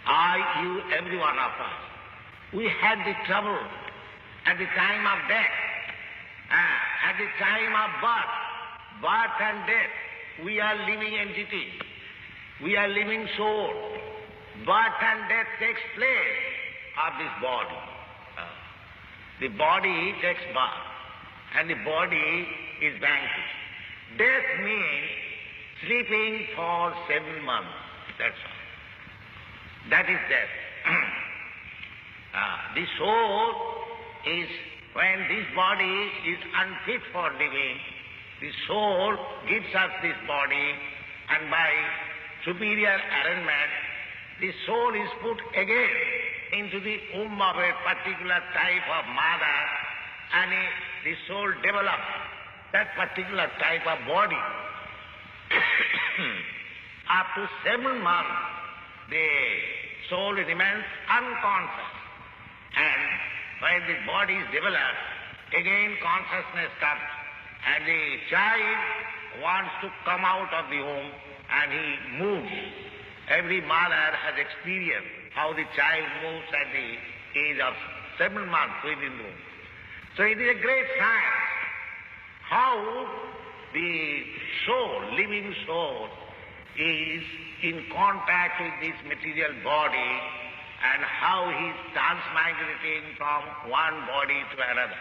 I, you, every one of us, we had the trouble at the time of death, at the time of birth and death. We are living entities. We are living soul. Birth and death takes place of this body. The body takes birth and the body is vanquished. Death means sleeping for 7 months. That's all. That is death. The soul is, when this body is unfit for living, the soul gives us this body, and by superior arrangement, the soul is put again into the womb of a particular type of mother, and the soul develops that particular type of body. Up to 7 months, the soul remains unconscious, and when the body is developed, again consciousness comes, and the child wants to come out of the womb, and he moves. Every mother has experienced how the child moves at the age of 7 months within the womb. So it is a great science how the soul, living soul, is in contact with this material body, and how he is transmigrating from one body to another.